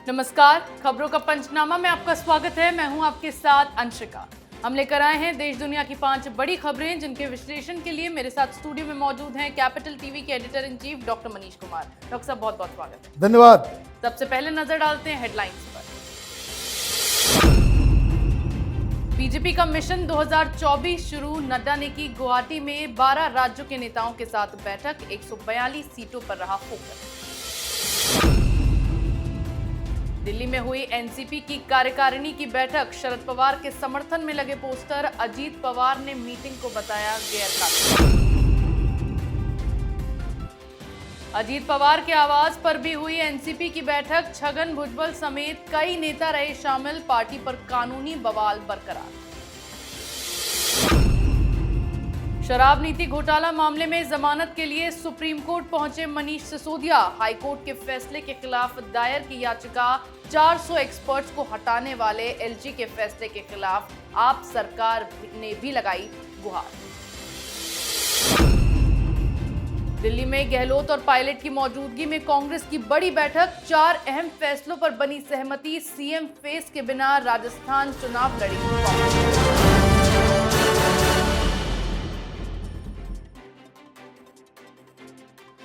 नमस्कार, खबरों का पंचनामा में आपका स्वागत है। मैं हूं आपके साथ अंशिका। हम लेकर आए हैं देश दुनिया की 5 बड़ी खबरें, जिनके विश्लेषण के लिए मेरे साथ स्टूडियो में मौजूद हैं कैपिटल टीवी के editor in chief doctor Manish Kumar. Doctor साहब, बहुत बहुत स्वागत है। धन्यवाद। सबसे पहले नजर डालते हैं हेडलाइंस पर। बीजेपी का मिशन 2024 शुरू, नड्डा ने की गुवाहाटी में 12 राज्यों के नेताओं के साथ बैठक, 142 सीटों पर रहा फोकस। दिल्ली में हुई एनसीपी की कार्यकारिणी की बैठक, शरद पवार के समर्थन में लगे पोस्टर, अजीत पवार ने मीटिंग को बताया गैरकानूनी। अजीत पवार के आवास पर भी हुई एनसीपी की बैठक, छगन भुजबल समेत कई नेता रहे शामिल, पार्टी पर कानूनी बवाल बरकरार। शराब नीति घोटाला मामले में जमानत के लिए सुप्रीम कोर्ट पहुंचे मनीष सिसोदिया, हाईकोर्ट के फैसले के खिलाफ दायर की याचिका, 400 एक्सपर्ट्स को हटाने वाले एलजी के फैसले के खिलाफ आप सरकार ने भी लगाई गुहार। दिल्ली में गहलोत और पायलट की मौजूदगी में कांग्रेस की बड़ी बैठक, 4 अहम फैसलों पर बनी सहमति, सीएम फेस के बिना राजस्थान चुनाव लड़ेगी कांग्रेस।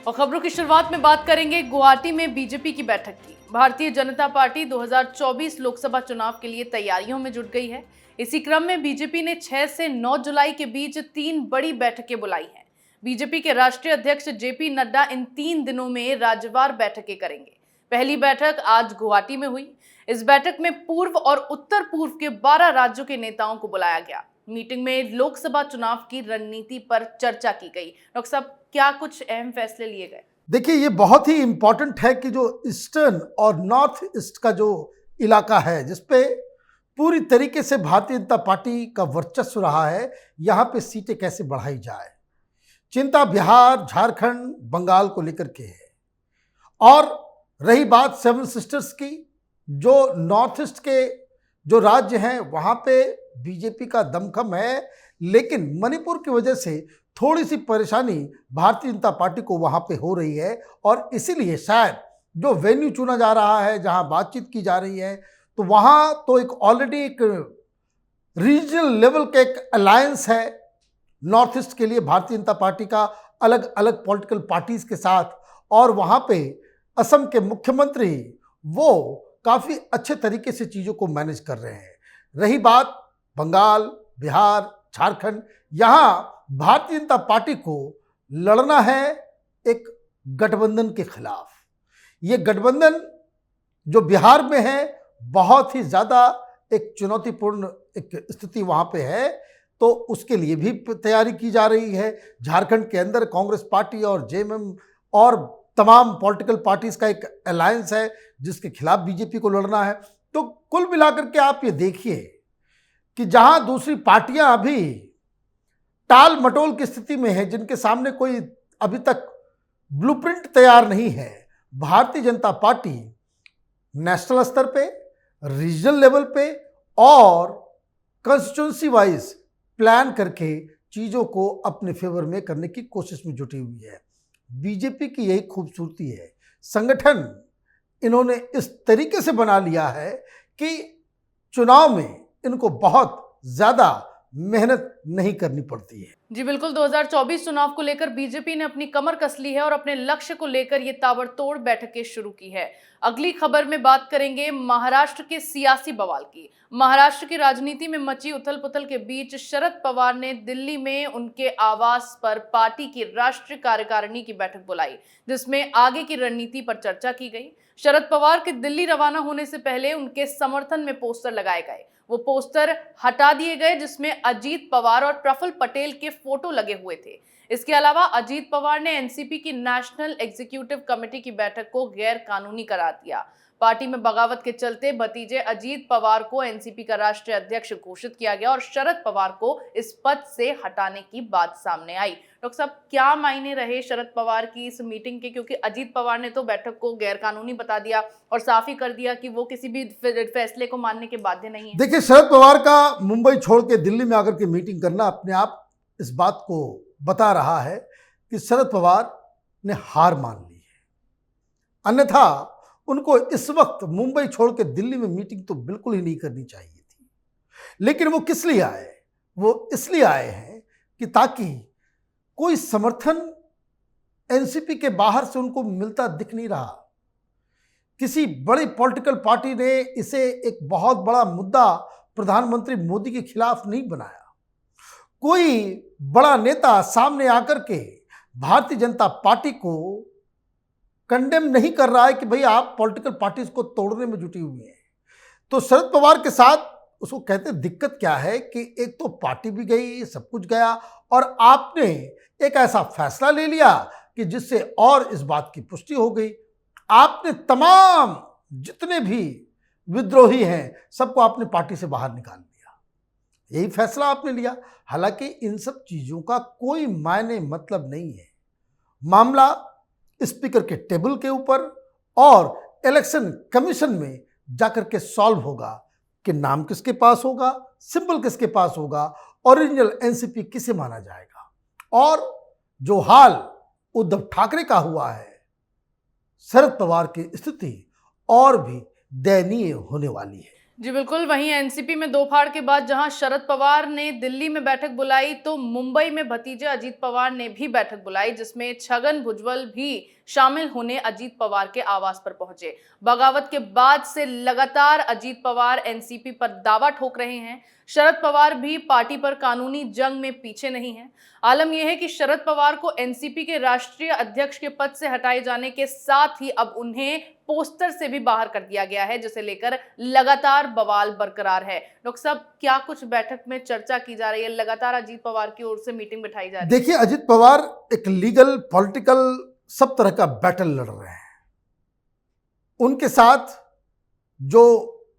और खबरों की शुरुआत में बात करेंगे गुवाहाटी में बीजेपी की बैठक की। भारतीय जनता पार्टी 2024 लोकसभा चुनाव के लिए तैयारियों में जुट गई है। इसी क्रम में बीजेपी ने 6 से 9 जुलाई के बीच 3 बड़ी बैठकें बुलाई हैं। बीजेपी के राष्ट्रीय अध्यक्ष जेपी नड्डा इन 3 दिनों में राज्यवार बैठकें करेंगे। पहली बैठक आज गुवाहाटी में हुई। इस बैठक में पूर्व और उत्तर पूर्व के 12 राज्यों के नेताओं को बुलाया गया। मीटिंग में लोकसभा चुनाव की रणनीति पर चर्चा की गई। डॉक्टर साहब, क्या कुछ अहम फैसले लिए गए? देखिए, ये बहुत ही इंपॉर्टेंट है कि जो ईस्टर्न और नॉर्थ ईस्ट का जो इलाका है, जिसपे पूरी तरीके से भारतीय जनता पार्टी का वर्चस्व रहा है, यहाँ पे सीटें कैसे बढ़ाई जाए। चिंता बिहार, झारखंड, बंगाल को लेकर के है। और रही बात सेवन सिस्टर्स की, जो नॉर्थ ईस्ट के जो राज्य हैं वहाँ पे बीजेपी का दमखम है, लेकिन मणिपुर की वजह से थोड़ी सी परेशानी भारतीय जनता पार्टी को वहाँ पे हो रही है। और इसीलिए शायद जो वेन्यू चुना जा रहा है, जहाँ बातचीत की जा रही है, तो वहाँ तो एक ऑलरेडी एक रीजनल लेवल का एक अलायंस है नॉर्थ ईस्ट के लिए भारतीय जनता पार्टी का, अलग अलग पॉलिटिकल पार्टीज के साथ। और वहाँ पे असम के मुख्यमंत्री वो काफ़ी अच्छे तरीके से चीज़ों को मैनेज कर रहे हैं। रही बात बंगाल, बिहार, झारखंड, यहाँ भारतीय जनता पार्टी को लड़ना है एक गठबंधन के खिलाफ। ये गठबंधन जो बिहार में है, बहुत ही ज़्यादा एक चुनौतीपूर्ण एक स्थिति वहाँ पे है, तो उसके लिए भी तैयारी की जा रही है। झारखंड के अंदर कांग्रेस पार्टी और जेएमएम और तमाम पॉलिटिकल पार्टीज का एक अलायंस है, जिसके खिलाफ बीजेपी को लड़ना है। तो कुल मिलाकर के आप ये देखिए कि जहां दूसरी पार्टियां अभी टाल मटोल की स्थिति में है, जिनके सामने कोई अभी तक ब्लूप्रिंट तैयार नहीं है, भारतीय जनता पार्टी नेशनल स्तर पे, रीजनल लेवल पे और कंस्टिट्यूंसी वाइज प्लान करके चीज़ों को अपने फेवर में करने की कोशिश में जुटी हुई है। बीजेपी की यही खूबसूरती है। संगठन इन्होंने इस तरीके से बना लिया है कि चुनाव में इनको बहुत ज़्यादा मेहनत नहीं करनी पड़ती है। जी बिल्कुल, 2024 चुनाव को लेकर बीजेपी ने अपनी कमर कस ली है और अपने लक्ष्य को लेकर ये ताबड़तोड़ बैठकें शुरू की है। अगली खबर में बात करेंगे महाराष्ट्र के सियासी बवाल की। महाराष्ट्र की राजनीति में मची उथल पुथल के बीच शरद पवार ने दिल्ली में उनके आवास पर पार्टी की राष्ट्रीय कार्यकारिणी की बैठक बुलाई, जिसमें आगे की रणनीति पर चर्चा की गई। शरद पवार के दिल्ली रवाना होने से पहले उनके समर्थन में पोस्टर लगाए गए। वो पोस्टर हटा दिए गए, जिसमें अजीत पवार और प्रफुल्ल पटेल के फोटो लगे हुए थे। इसके अलावा अजीत पवार ने एनसीपी की नेशनल एग्जीक्यूटिव कमेटी की बैठक को गैर कानूनी करार दिया। पार्टी में बगावत के चलते भतीजे अजीत पवार को एनसीपी का राष्ट्रीय अध्यक्ष घोषित किया गया और शरद पवार को इस पद से हटाने की बात सामने आई। डॉक्टर साहब, क्या मायने रहे शरद पवार की इस मीटिंग के? क्योंकि अजीत पवार ने तो बैठक को गैरकानूनी बता दिया और साफ ही कर दिया कि वो किसी भी फैसले को मानने के बाध्य नहीं है। देखिए, शरद पवार का मुंबई छोड़ के दिल्ली में आकर के मीटिंग करना अपने आप इस बात को बता रहा है कि शरद पवार ने हार मान ली है। अन्यथा उनको इस वक्त मुंबई छोड़ के दिल्ली में मीटिंग तो बिल्कुल ही नहीं करनी चाहिए थी। लेकिन वो किस लिए आए? वो इसलिए आए हैं कि ताकि कोई समर्थन एनसीपी के बाहर से उनको मिलता दिख नहीं रहा। किसी बड़ी पॉलिटिकल पार्टी ने इसे एक बहुत बड़ा मुद्दा प्रधानमंत्री मोदी के खिलाफ नहीं बनाया। कोई बड़ा नेता सामने आकर के भारतीय जनता पार्टी को कंडेम नहीं कर रहा है कि भाई आप पॉलिटिकल पार्टीज को तोड़ने में जुटी हुई हैं। तो शरद पवार के साथ उसको कहते दिक्कत क्या है कि एक तो पार्टी भी गई, सब कुछ गया, और आपने एक ऐसा फैसला ले लिया कि जिससे और इस बात की पुष्टि हो गई। आपने तमाम जितने भी विद्रोही हैं सबको आपने पार्टी से बाहर निकाल दिया। यही फैसला आपने लिया। हालांकि इन सब चीजों का कोई मायने मतलब नहीं है। मामला स्पीकर के टेबल के ऊपर और इलेक्शन कमीशन में जाकर के सॉल्व होगा कि नाम किसके पास होगा, सिंबल किसके पास होगा, ओरिजिनल एनसीपी किसे माना जाएगा। और जो हाल उद्धव ठाकरे का हुआ है, शरद पवार की स्थिति और भी दयनीय होने वाली है। जी बिल्कुल। वहीं एनसीपी में दो फाड़ के बाद जहां शरद पवार ने दिल्ली में बैठक बुलाई, तो मुंबई में भतीजे अजीत पवार ने भी बैठक बुलाई, जिसमें छगन भुजबल भी शामिल होने अजीत पवार के आवास पर पहुंचे। बगावत के बाद से लगातार अजीत पवार एनसीपी पर दावा ठोक रहे हैं। शरद पवार भी पार्टी पर कानूनी जंग में पीछे नहीं है। आलम यह है कि शरद पवार को एनसीपी के राष्ट्रीय अध्यक्ष के पद से हटाए जाने के साथ ही अब उन्हें पोस्टर से भी बाहर कर दिया गया है, जिसे लेकर लगातार बवाल बरकरार है। डॉक्टर साहब, क्या कुछ बैठक में चर्चा की जा रही है? लगातार अजीत पवार की ओर से मीटिंग बिठाई जा रही है। देखिए, अजीत पवार एक लीगल, पॉलिटिकल, सब तरह का बैटल लड़ रहे हैं। उनके साथ जो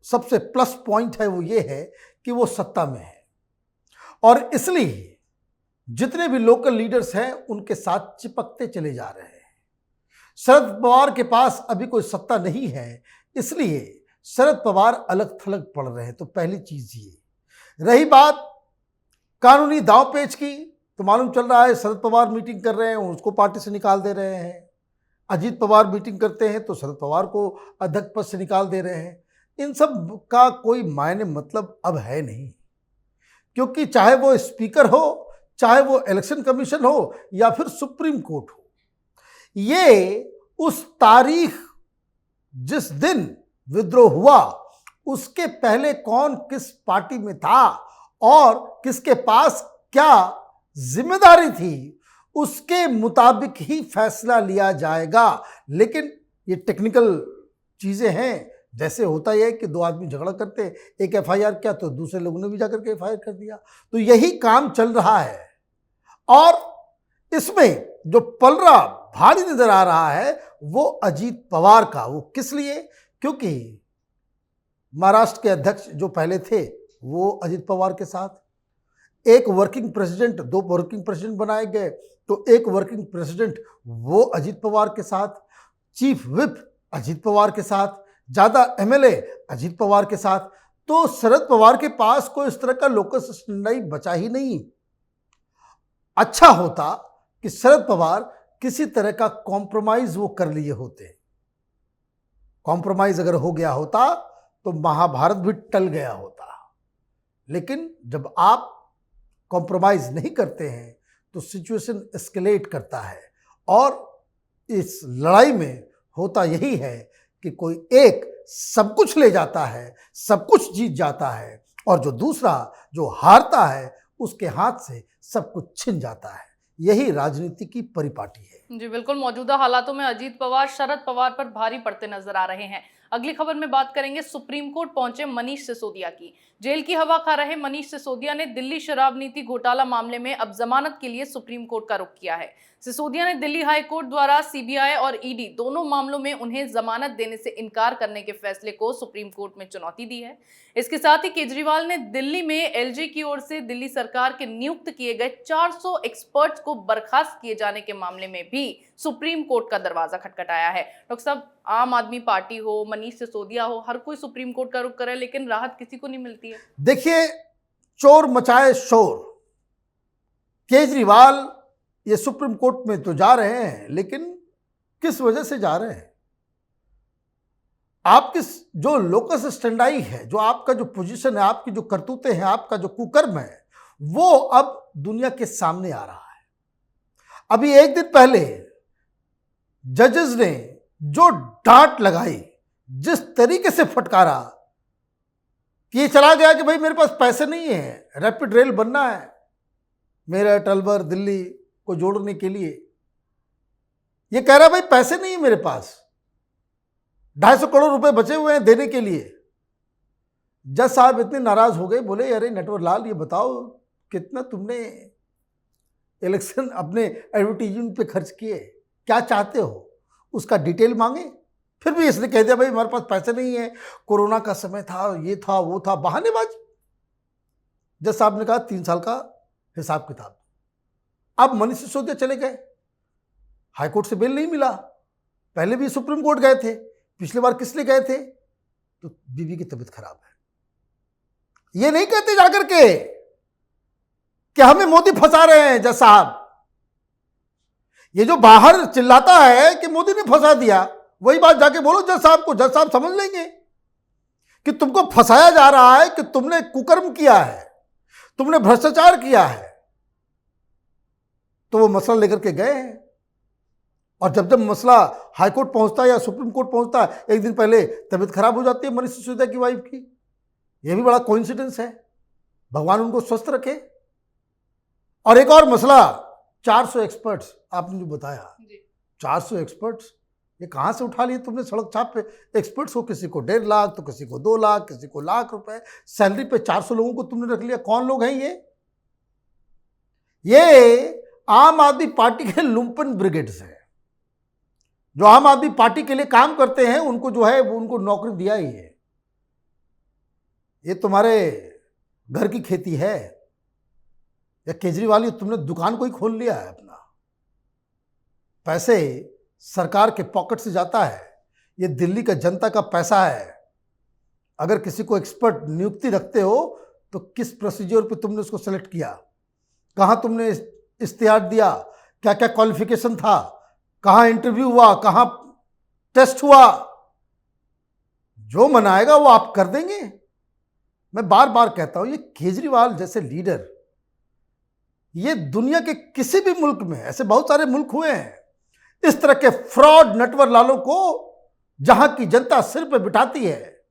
सबसे प्लस पॉइंट है वो ये है कि वो सत्ता में है, और इसलिए जितने भी लोकल लीडर्स हैं उनके साथ चिपकते चले जा रहे हैं। शरद पवार के पास अभी कोई सत्ता नहीं है, इसलिए शरद पवार अलग थलग पड़ रहे हैं। तो पहली चीज ये रही। बात कानूनी दांवपेच की, तो मालूम चल रहा है शरद पवार मीटिंग कर रहे हैं, उसको पार्टी से निकाल दे रहे हैं। अजीत पवार मीटिंग करते हैं तो शरद पवार को अध्यक्ष पद से निकाल दे रहे हैं। इन सब का कोई मायने मतलब अब है नहीं, क्योंकि चाहे वो स्पीकर हो, चाहे वो इलेक्शन कमीशन हो, या फिर सुप्रीम कोर्ट हो, ये उस तारीख जिस दिन विद्रोह हुआ उसके पहले कौन किस पार्टी में था और किसके पास क्या जिम्मेदारी थी, उसके मुताबिक ही फैसला लिया जाएगा। लेकिन ये टेक्निकल चीजें हैं। जैसे होता यह है कि दो आदमी झगड़ा करते, एक एफआईआर किया तो दूसरे लोगों ने भी जाकर के एफआईआर कर दिया। तो यही काम चल रहा है, और इसमें जो पलड़ा भारी नजर आ रहा है वो अजीत पवार का। वो किस लिए? क्योंकि महाराष्ट्र के अध्यक्ष जो पहले थे वो अजीत पवार के साथ, एक वर्किंग प्रेसिडेंट, दो वर्किंग प्रेसिडेंट बनाए गए, तो एक वर्किंग प्रेसिडेंट वो अजीत पवार के साथ, चीफ व्हिप अजीत पवार के साथ, ज्यादा एमएलए अजीत पवार के साथ। तो शरद पवार के पास कोई इस तरह का लोकस स्टैंडर्ड बचा ही नहीं। अच्छा होता कि शरद पवार किसी तरह का कॉम्प्रोमाइज वो कर लिए होते। कॉम्प्रोमाइज अगर हो गया होता तो महाभारत भी टल गया होता। लेकिन जब आप कॉम्प्रोमाइज नहीं करते हैं तो सिचुएशन एस्केलेट करता है, और इस लड़ाई में होता यही है कि कोई एक सब कुछ ले जाता है, सब कुछ जीत जाता है, और जो दूसरा जो हारता है उसके हाथ से सब कुछ छिन जाता है। यही राजनीति की परिपाटी है। जी बिल्कुल। मौजूदा हालातों में अजीत पवार शरद पवार पर भारी पड़ते नजर आ रहे हैं। अगली खबर में बात करेंगे सुप्रीम कोर्ट पहुंचे मनीष सिसोदिया की। जेल की हवा खा रहे मनीष सिसोदिया ने दिल्ली शराब नीति घोटाला मामले में अब जमानत के लिए सुप्रीम कोर्ट का रुख किया है। सिसोदिया ने दिल्ली हाई कोर्ट द्वारा सीबीआई और ईडी दोनों मामलों में उन्हें जमानत देने से इनकार करने के फैसले को सुप्रीम कोर्ट में चुनौती दी है। इसके साथ ही केजरीवाल ने दिल्ली में एलजी की ओर से दिल्ली सरकार के नियुक्त किए गए 400 एक्सपर्ट्स को बर्खास्त किए जाने के मामले में भी सुप्रीम कोर्ट का दरवाजा खटखटाया है। डॉक्टर साहब, आम आदमी पार्टी हो, मनीष सिसोदिया हो, हर कोई सुप्रीम कोर्ट का रुख करे, लेकिन राहत किसी को नहीं मिलती है। देखिए, चोर मचाए शोर। केजरीवाल ये सुप्रीम कोर्ट में तो जा रहे हैं, लेकिन किस वजह से जा रहे हैं? आपकी जो लोकस स्टैंडाई है, जो आपका जो पोजीशन है, आपकी जो करतूतें हैं, आपका जो कुकर्म है, वो अब दुनिया के सामने आ रहा है। अभी एक दिन पहले जजेस ने जो डांट लगाई, जिस तरीके से फटकारा कि ये चला गया कि भाई मेरे पास पैसे नहीं है, रैपिड रेल बनना है मेरठ, अलवर, दिल्ली को जोड़ने के लिए। ये कह रहा है भाई पैसे नहीं है मेरे पास, 250 करोड़ रुपए बचे हुए हैं देने के लिए। जज साहब इतने नाराज हो गए, बोले अरे नटवर लाल ये बताओ कितना तुमने इलेक्शन अपने एडवर्टीजमेंट पे खर्च किए, क्या चाहते हो, उसका डिटेल मांगे। फिर भी इसने कह दिया भाई हमारे पास पैसे नहीं है, कोरोना का समय था, ये था वो था, बहानेबाजी। जज साहब ने कहा 3 साल का हिसाब किताब। अब मनीष सिसोदिया चले गए, हाईकोर्ट से बेल नहीं मिला, पहले भी सुप्रीम कोर्ट गए थे, पिछली बार किस लिए गए थे, तो बीवी की तबीयत खराब है। ये नहीं कहते जाकर के कि हमें मोदी फंसा रहे हैं जज साहब। ये जो बाहर चिल्लाता है कि मोदी ने फंसा दिया, वही बात जाके बोलो जज साहब को, जज साहब समझ लेंगे कि तुमको फंसाया जा रहा है, कि तुमने कुकर्म किया है, तुमने भ्रष्टाचार किया है। तो वो मसला लेकर के गए हैं, और जब जब मसला हाईकोर्ट पहुंचता है या सुप्रीम कोर्ट पहुंचता है, एक दिन पहले तबीयत खराब हो जाती है मनीष सिसोदिया की वाइफ की। यह भी बड़ा कोइंसिडेंस है, भगवान उनको स्वस्थ रखे। और एक और मसला, 400 एक्सपर्ट्स आपने जो बताया, 400 एक्सपर्ट्स ये कहां से उठा लिए तुमने सड़क छाप पे एक्सपर्ट्स को? किसी को 1.5 लाख, तो किसी को 2 लाख, किसी को लाख रुपए सैलरी पे 400 लोगों को तुमने रख लिया। कौन लोग हैं ये आम आदमी पार्टी के लुम्पन ब्रिगेड्स हैं, जो आम आदमी पार्टी के लिए काम करते हैं, उनको जो है वो उनको नौकरी दिया ही है। ये तुम्हारे घर की खेती है या केजरीवाल, तुमने दुकान को ही खोल लिया है अपना? पैसे सरकार के पॉकेट से जाता है, ये दिल्ली का जनता का पैसा है। अगर किसी को एक्सपर्ट नियुक्ति रखते हो तो किस प्रोसीजर पे तुमने उसको सेलेक्ट किया, कहां तुमने इश्तिहार दिया, क्या क्या क्वालिफिकेशन था, कहां इंटरव्यू हुआ, कहां टेस्ट हुआ? जो मनाएगा वो आप कर देंगे। मैं बार बार कहता हूं, ये केजरीवाल जैसे लीडर, ये दुनिया के किसी भी मुल्क में, ऐसे बहुत सारे मुल्क हुए हैं, इस तरह के फ्रॉड नटवर लालों को जहां की जनता सिर पे बिठाती है,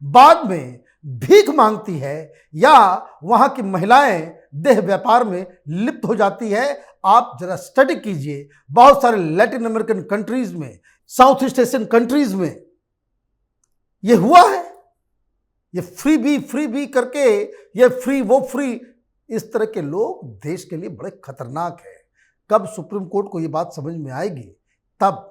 बाद में भीख मांगती है, या वहां की महिलाएं देह व्यापार में लिप्त हो जाती है। आप जरा स्टडी कीजिए, बहुत सारे लैटिन अमेरिकन कंट्रीज में, साउथ ईस्ट एशियन कंट्रीज में यह हुआ है। ये फ्री बी करके, ये फ्री वो फ्री, इस तरह के लोग देश के लिए बड़े खतरनाक है। कब सुप्रीम कोर्ट को ये बात समझ में आएगी? तब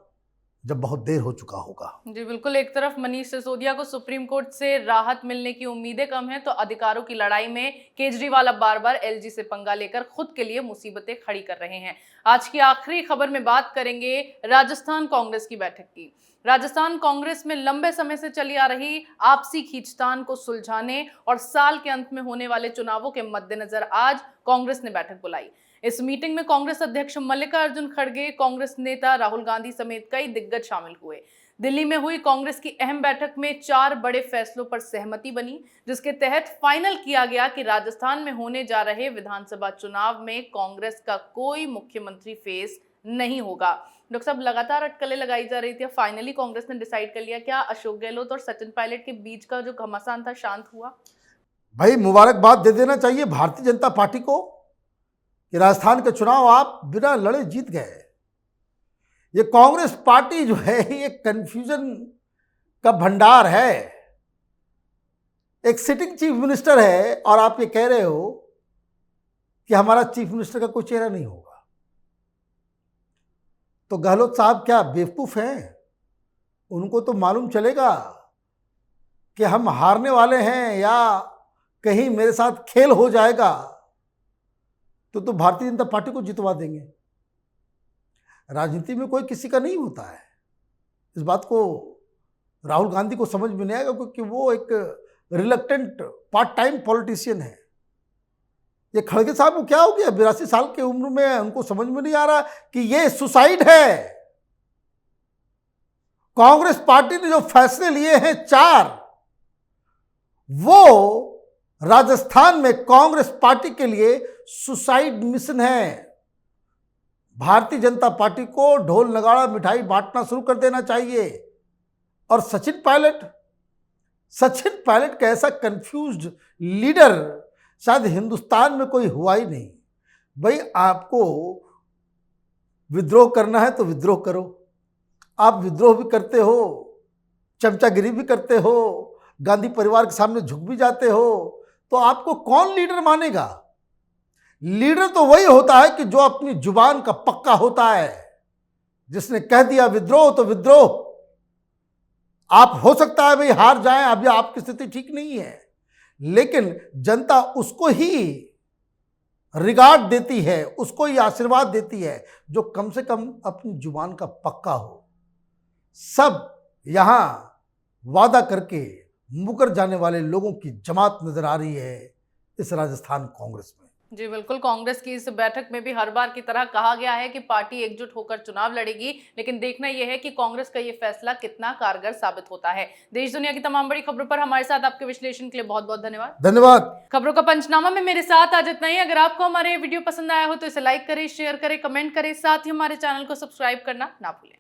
जब बहुत देर हो चुका होगा। जी बिल्कुल, एक तरफ मनीष सिसोदिया को सुप्रीम कोर्ट से राहत मिलने की उम्मीदें कम हैं, तो अधिकारों की लड़ाई में केजरीवाल अब बार बार एलजी से पंगा लेकर खुद के लिए मुसीबतें खड़ी कर रहे हैं। आज की आखिरी खबर में बात करेंगे राजस्थान कांग्रेस की बैठक की। राजस्थान कांग्रेस में लंबे समय से चली आ रही आपसी खींचतान को सुलझाने और साल के अंत में होने वाले चुनावों के मद्देनजर आज कांग्रेस ने बैठक बुलाई। इस मीटिंग में कांग्रेस अध्यक्ष मल्लिकार्जुन खड़गे, कांग्रेस नेता राहुल गांधी समेत कई दिग्गज शामिल हुए। दिल्ली में हुई कांग्रेस की अहम बैठक में 4 बड़े फैसलों पर सहमति बनी, जिसके तहत फाइनल किया गया कि राजस्थान में होने जा रहे विधानसभा चुनाव में कांग्रेस का कोई मुख्यमंत्री फेस नहीं होगा। डॉक्टर साहब, लगातार अटकलें लगाई जा रही थी, फाइनली कांग्रेस ने डिसाइड कर लिया। क्या अशोक गहलोत और सचिन पायलट के बीच का जो घमासान था शांत हुआ? भाई मुबारकबाद दे देना चाहिए भारतीय जनता पार्टी को कि राजस्थान के चुनाव आप बिना लड़े जीत गए। ये कांग्रेस पार्टी जो है ये कंफ्यूजन का भंडार है। एक सिटिंग चीफ मिनिस्टर है और आप ये कह रहे हो कि हमारा चीफ मिनिस्टर का कोई चेहरा नहीं होगा। तो गहलोत साहब क्या बेवकूफ हैं? उनको तो मालूम चलेगा कि हम हारने वाले हैं या कहीं मेरे साथ खेल हो जाएगा तो भारतीय जनता पार्टी को जितवा देंगे। राजनीति में कोई किसी का नहीं होता है। इस बात को राहुल गांधी को समझ में नहीं आएगा, क्योंकि वो एक रिलक्टेंट पार्ट टाइम पॉलिटिशियन है। ये खड़गे साहब को क्या हो गया, 82 साल की उम्र में उनको समझ में नहीं आ रहा कि ये सुसाइड है। कांग्रेस पार्टी ने जो फैसले लिए हैं 4, वो राजस्थान में कांग्रेस पार्टी के लिए सुसाइड मिशन है। भारतीय जनता पार्टी को ढोल नगाड़ा मिठाई बांटना शुरू कर देना चाहिए। और सचिन पायलट का ऐसा कंफ्यूज्ड लीडर शायद हिंदुस्तान में कोई हुआ ही नहीं। भाई, आपको विद्रोह करना है तो विद्रोह करो। आप विद्रोह भी करते हो, चमचागिरी भी करते हो, गांधी परिवार के सामने झुक भी जाते हो, तो आपको कौन लीडर मानेगा? लीडर तो वही होता है कि जो अपनी जुबान का पक्का होता है, जिसने कह दिया विद्रोह तो विद्रोह। आप हो सकता है भाई हार जाएं, अभी आपकी स्थिति ठीक नहीं है, लेकिन जनता उसको ही रिगार्ड देती है, उसको ही आशीर्वाद देती है जो कम से कम अपनी जुबान का पक्का हो। सब यहां वादा करके मुकर जाने वाले लोगों की जमात नजर आ रही है इस राजस्थान कांग्रेस में। जी बिल्कुल, कांग्रेस की इस बैठक में भी हर बार की तरह कहा गया है कि पार्टी एकजुट होकर चुनाव लड़ेगी, लेकिन देखना यह है कि कांग्रेस का ये फैसला कितना कारगर साबित होता है। देश दुनिया की तमाम बड़ी खबरों पर हमारे साथ आपके विश्लेषण के लिए बहुत बहुत धन्यवाद। खबरों का पंचनामा में मेरे साथ आज इतना ही। अगर आपको हमारे वीडियो पसंद आया हो तो इसे लाइक करें, शेयर करें, कमेंट करें, साथ ही हमारे चैनल को सब्सक्राइब करना ना भूलें।